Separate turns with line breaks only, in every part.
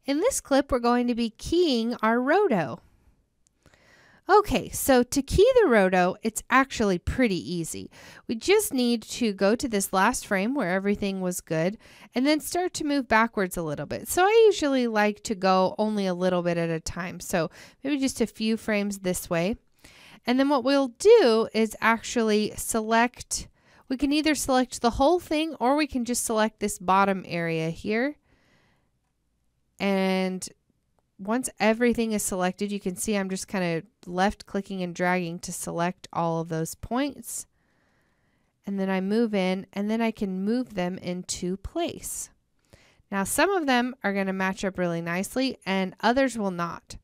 In this clip, we're going to be keying our roto. Okay, so to key the roto, it's actually pretty easy. We just need to go to this last frame where everything was good and then start to move backwards a little bit. So I usually like to go only a little bit at a time. So maybe just a few frames this way. And then what we'll do is actually select, we can either select the whole thing or we can just select this bottom area here. And once everything is selected, you can see I'm just kind of left clicking and dragging to select all of those points. And then I move in and then I can move them into place. Now some of them are going to match up really nicely and others will not.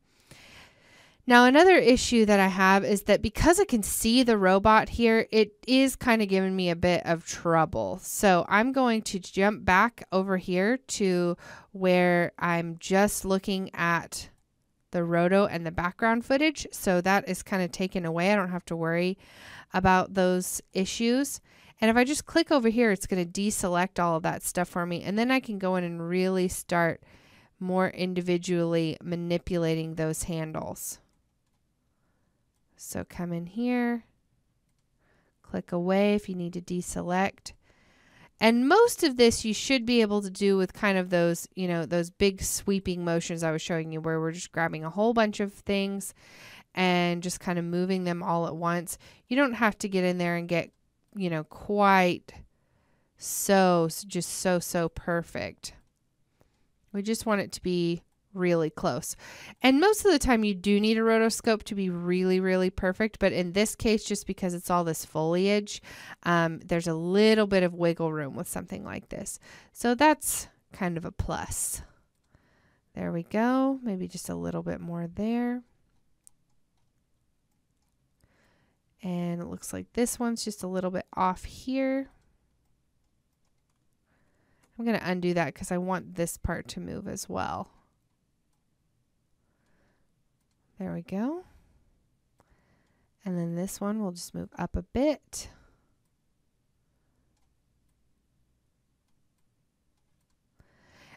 Now another issue that I have is that because I can see the robot here, it is kind of giving me a bit of trouble. So I'm going to jump back over here to where I'm just looking at the roto and the background footage. So that is kind of taken away. I don't have to worry about those issues. And if I just click over here, it's going to deselect all of that stuff for me. And then I can go in and really start more individually manipulating those handles. So come in here, click away if you need to deselect. And most of this you should be able to do with kind of those, you know, those big sweeping motions I was showing you where we're just grabbing a whole bunch of things and just kind of moving them all at once. You don't have to get in there and get, you know, quite so perfect. We just want it to be really close. And most of the time you do need a rotoscope to be really perfect, but in this case, just because it's all this foliage, there's a little bit of wiggle room with something like this. So that's kind of a plus. There we go. Maybe just a little bit more there. And it looks like this one's just a little bit off here. I'm going to undo that because I want this part to move as well. There we go. And then this one will just move up a bit.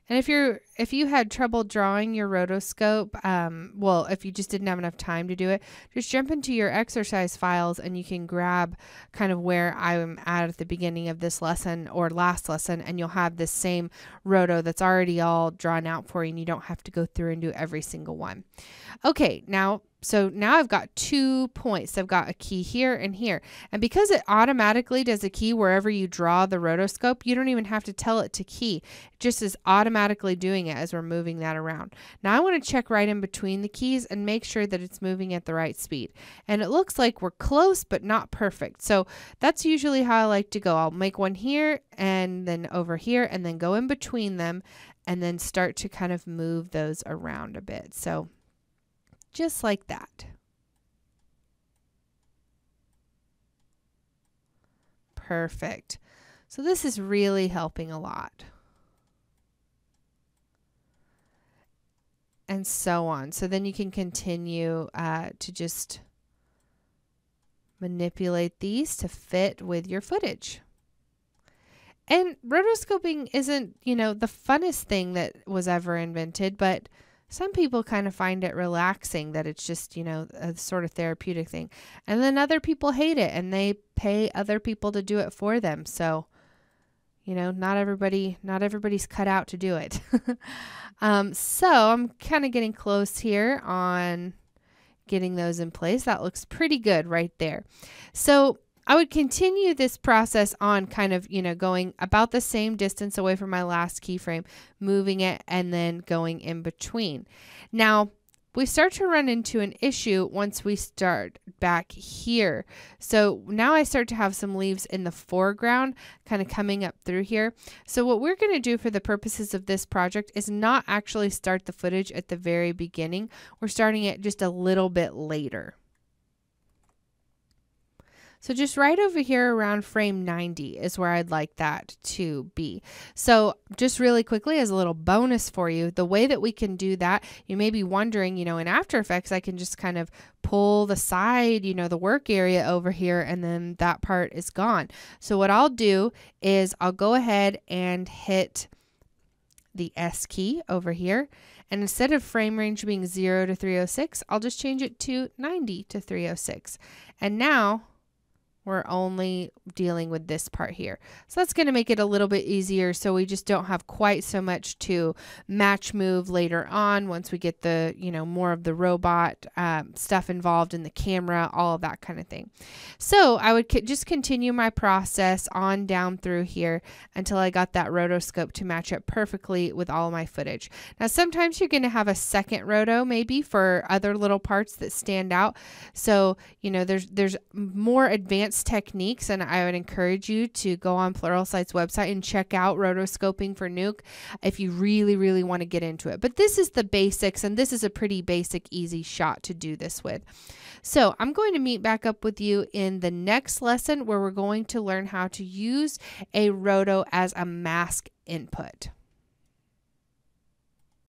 And if you had trouble drawing your rotoscope, well, if you just didn't have enough time to do it, just jump into your exercise files and you can grab kind of where I'm at the beginning of this lesson or last lesson, and you'll have this same roto that's already all drawn out for you and you don't have to go through and do every single one. Okay, so now I've got 2 points. I've got a key here and here. And because it automatically does a key wherever you draw the rotoscope, you don't even have to tell it to key. It just is automatically doing it as we're moving that around. Now I want to check right in between the keys and make sure that it's moving at the right speed. And it looks like we're close but not perfect. So that's usually how I like to go. I'll make one here and then over here and then go in between them and then start to kind of move those around a bit. So just like that. Perfect. So this is really helping a lot. And so on. So then you can continue to just manipulate these to fit with your footage. And rotoscoping isn't, you know, the funnest thing that was ever invented, but some people kind of find it relaxing that it's just, you know, a sort of therapeutic thing. And then other people hate it and they pay other people to do it for them. So, you know, not everybody's cut out to do it. So I'm kind of getting close here on getting those in place. That looks pretty good right there. So I would continue this process on kind of, you know, going about the same distance away from my last keyframe, moving it, and then going in between. Now, we start to run into an issue once we start back here. So now I start to have some leaves in the foreground kind of coming up through here. So what we're going to do for the purposes of this project is not actually start the footage at the very beginning. We're starting it just a little bit later. So just right over here around frame 90 is where I'd like that to be. So just really quickly as a little bonus for you, the way that we can do that, you may be wondering, you know, in After Effects, I can just kind of pull the side, you know, the work area over here, and then that part is gone. So what I'll do is I'll go ahead and hit the S key over here. And instead of frame range being 0 to 306, I'll just change it to 90 to 306. And now we're only dealing with this part here. So that's going to make it a little bit easier, so we just don't have quite so much to match move later on once we get the, you know, more of the robot stuff involved in the camera, all of that kind of thing. So I would just continue my process on down through here until I got that rotoscope to match up perfectly with all of my footage. Now sometimes you're going to have a second roto maybe for other little parts that stand out. So, you know, there's more advanced techniques, and I would encourage you to go on Pluralsight's website and check out rotoscoping for Nuke if you really want to get into it. But this is the basics, and this is a pretty basic, easy shot to do this with. So I'm going to meet back up with you in the next lesson where we're going to learn how to use a roto as a mask input.